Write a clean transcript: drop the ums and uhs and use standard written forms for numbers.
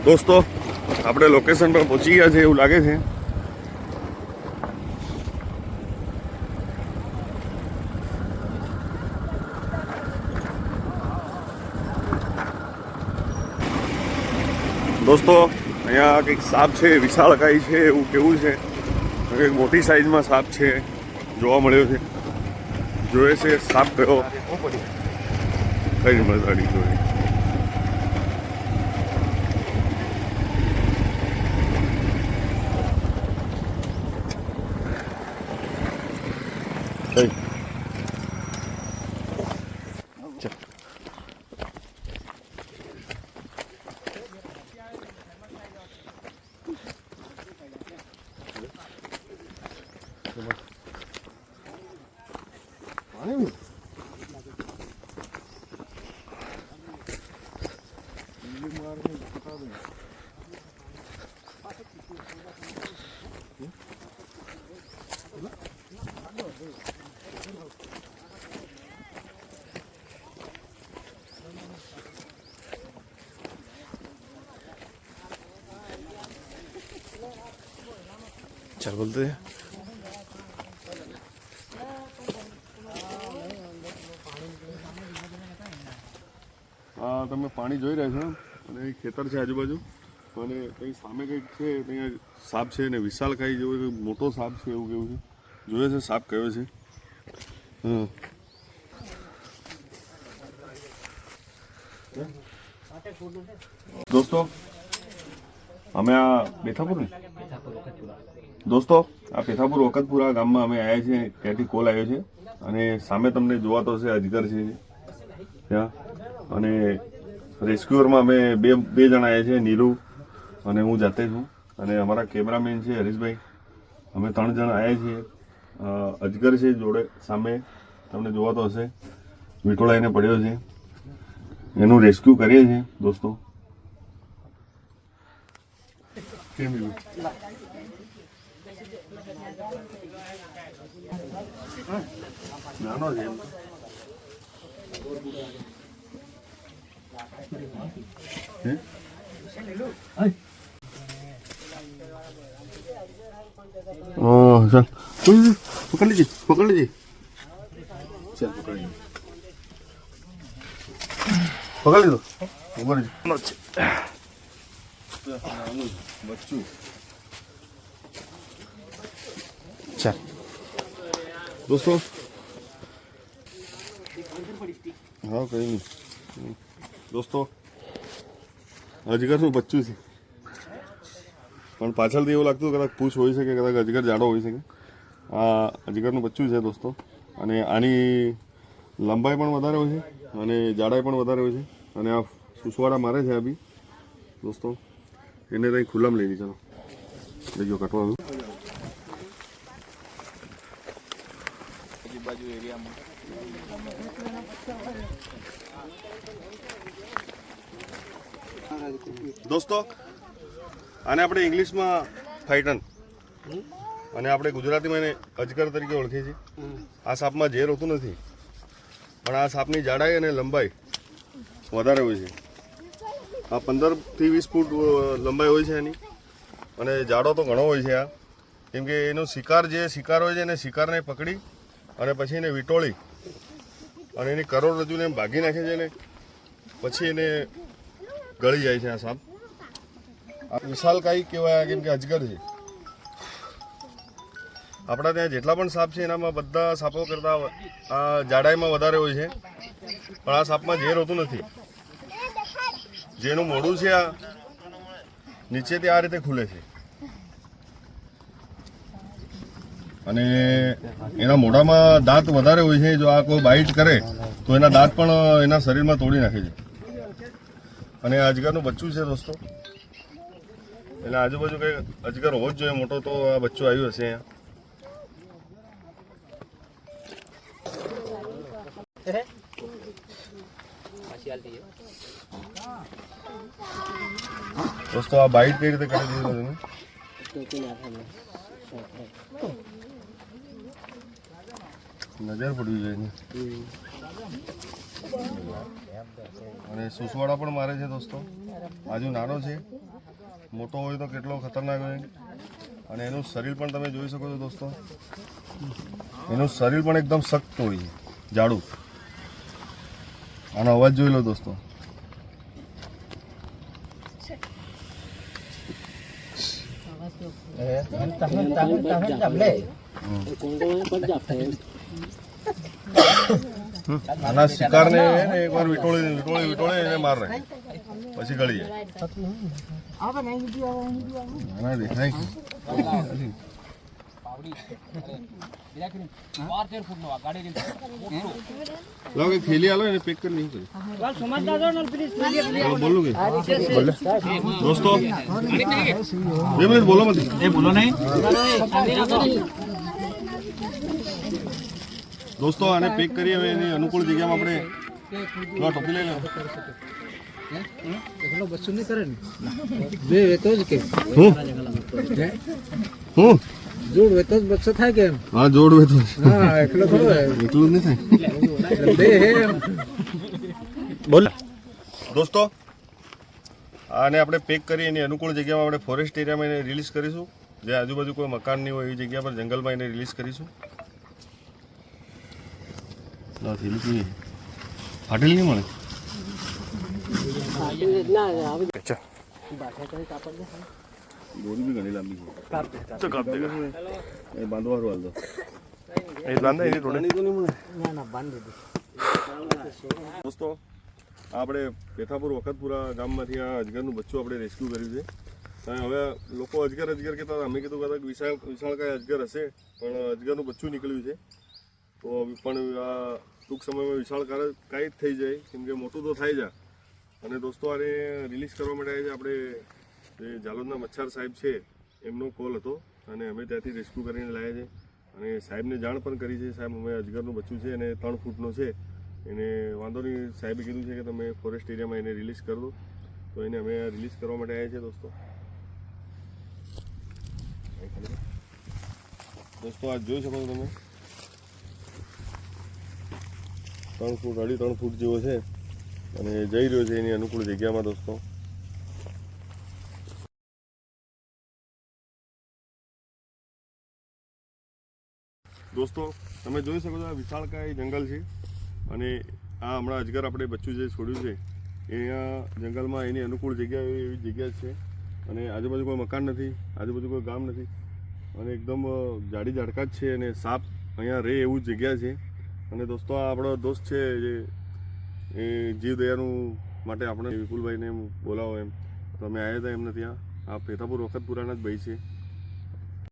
દોસ્તો આપણે લોકેશન પર પહોંચી ગયા છે એવું લાગે છે. દોસ્તો અહીંયા કંઈક સાપ છે, વિશાળકાય છે એવું કેવું છે. કંઈક મોટી સાઈઝમાં સાપ છે જોવા મળ્યો છે. જોયે છે સાપ કયો કઈ મજાડી જોઈએ. ચાલ બોલતે તમે પાણી જોઈ રહ્યા છો અને ખેતર છે આજુબાજુ અને કંઈ સામે કંઈક છે ત્યાં સાપ છે ને વિશાળકાય જેવો મોટો સાપ છે એવું કેવું છે. જોયે છે સાપ કયો છે. દોસ્તો અમે આ બેથાપુર ને દોસ્તો આ પેથાપુર વખતપુરા ગામમાં અમે આવ્યા છીએ. ત્યાંથી કોલ આવ્યો છે અને સામે તમને જોવાતો હશે અજગર છે ત્યાં. અને રેસ્ક્યુઅરમાં અમે બે જણા આવ્યા છે, નીરુ અને હું જાતે છું અને અમારા કેમેરામેન છે હરીશભાઈ. અમે 3 જણા આવ્યા છીએ. અજગર છે જોડે સામે તમને જોવાતો હશે, વીંટોળાઈને પડ્યો છે. એનું રેસ્ક્યુ કરીએ છીએ દોસ્તો. નાનો છે ચાલ પકડ લીજી ચાલ પકડી લીધો બચ્ચું. ચાલ દોસ્તો હા કઈ નહીં દોસ્તો અજગરનું બચ્ચું છે પણ પાછળથી એવું લાગતું કદાચ પૂછ હોઈ શકે, કદાચ અજગર જાડો હોઈ શકે. આ અજગરનું બચ્ચું છે દોસ્તો અને આની લંબાઈ પણ વધારે હોય છે અને જાડાઈ પણ વધારે હોય છે. અને આ સુસવાડા મારે છે આ બી દોસ્તો. એને કંઈ ખુલ્લામાં લઈ લી. ચાલો લઈ ગયો કાઢવાનું. બાજુ એરિયામાં દોસ્તો આને આપણે ઇંગ્લિશમાં ફાઇટન અને આપણે ગુજરાતીમાં એને અજગર તરીકે ઓળખીએ છીએ. આ સાપમાં ઝેર હોતું નથી પણ આ સાપની જાડાઈ અને લંબાઈ વધારે હોય છે. આ 15 થી 20 ફૂટ લંબાઈ હોય છે એની અને જાડો તો ઘણો હોય છે આ. કેમ કે એનો શિકાર હોય છે એને શિકારને પકડી અને પછી એને વીંટોળી અને એની કરોડરજ્જુને ભાગી નાખે છે ને પછી એને ગળી જાય છે આ સાપ. આ વિશાળકાય કહેવાય કેમ કે અજગર છે. આપણા ત્યાં જેટલા પણ સાપ છે એનામાં બધા સાપો કરતાં આ જાડાઈમાં વધારે હોય છે પણ આ સાપમાં ઝેર હોતું નથી. જેનું મોઢું છે આ નીચેથી આ રીતે ખુલે છે અને એના મોઢામાં દાંત વધારે હોય છે. જો આ કોઈ બાઇટ કરે તો એના દાંત પણ એના શરીરમાં તોડી નાખે છે. અને અજગરનું બચ્ચું છે દોસ્તો. એટલે આજુબાજુ કંઈ અજગર હોવો જ જોઈએ મોટો, તો આ બચ્ચું આવ્યું હશે અહીંયા. દોસ્તો આ બાઇટ કઈ રીતે કરી દીધું તમે નજર પડવી જોઈએ. અને સુસવાડા પણ મારે છે દોસ્તો. આજુ નાનો છે, મોટો હોય તો કેટલો ખતરનાક હોય. અને એનું શરીર પણ તમે જોઈ શકો છો દોસ્તો. એનું શરીર પણ એકદમ સખ્ત હોય છે, જાડું. આનો અવાજ જોઈ લો દોસ્તો. આના શિકારને એકવાર વિટોળે એને માર રહે, પછી ગળી જાય. આના દેખાય લો કે થેલી આલો એને પેક કરી નહીં કરી બોલું કે દોસ્તો 2 મિનિટ બોલો મત એ બોલો નહીં દોસ્તો. આને પેક કરી હવે એની અનુકૂળ જગ્યામાં આપણે ટોપી લઈ લો. એકલો બચ્ચું નહીં કરે ને બે વેતો જ કે હું જોડ વેતો જ બચ્ચો થાય કે હા જોડ વેતો હા એકલો થોડો એટલું જ નહીં થાય બે હે બોલ દોસ્તો. આને આપણે પેક કરી એની અનુકૂળ જગ્યામાં આપણે ફોરેસ્ટ એરિયામાં એને રિલીઝ કરીશું. જે આજુબાજુ કોઈ મકાન નહીં હોય એવી જગ્યા પર જંગલમાં એને રિલીઝ કરીશું. ફાટેલ નહીં મળે દોરી બી ઘણી લાંબી છે બાંધવાનું હાલ દો દોસ્તો. આપણે પેથાપુર વખતપુરા ગામમાંથી આ અજગરનું બચ્ચું આપણે રેસ્ક્યુ કર્યું છે. અને હવે લોકો અજગર કહેતા હતા, અમે કીધું કદાચ વિશાળકાય અજગર હશે, પણ અજગરનું બચ્ચું નીકળ્યું છે. તો પણ આ ટૂંક સમયમાં વિશાળકાય જ થઈ જાય, કેમ કે મોટું તો થાય જાય. અને દોસ્તો આને રિલીઝ કરવા માટે છે આપણે જે જાલોદના મચ્છર સાહેબ છે એમનો કોલ હતો અને અમે ત્યાંથી રેસ્ક્યુ કરીને લાવ્યા છે. અને સાહેબને જાણ પણ કરી છે. સાહેબ અમે અજગરનું બચ્ચું છે અને 3 ફૂટનો છે, એને વાંધો નહીં. સાહેબે કીધું છે કે તમે ફોરેસ્ટ એરિયામાં એને રિલીઝ કરી દો. તો એને અમે રિલીઝ કરવા માટે આવ્યા છે દોસ્તો. દોસ્તો આ જોઈ શકો છો તમે 3 ફૂટ 3.5 ફૂટ જેવો છે અને જઈ રહ્યો છે એની અનુકૂળ જગ્યામાં દોસ્તો. દોસ્તો તમે જોઈ શકો છો આ વિશાળકાય જંગલ છે અને આ હમણાં અજગર આપણે બચ્ચું જે છોડ્યું છે એ અહીંયા જંગલમાં એની અનુકૂળ જગ્યા એવી જગ્યા છે. અને આજુબાજુ કોઈ મકાન નથી, આજુબાજુ કોઈ ગામ નથી અને એકદમ જાડી ઝાડકા જ છે અને સાપ અહીંયા રહે એવું જગ્યા છે. અને દોસ્તો આ આપણો દોસ્ત છે જે એ જીવદયાનું માટે આપણે વિપુલભાઈને બોલાવો એમ તો અમે આવ્યા હતા એમને ત્યાં. આ પેથાપુર વખતપુરાના જ ભાઈ છે.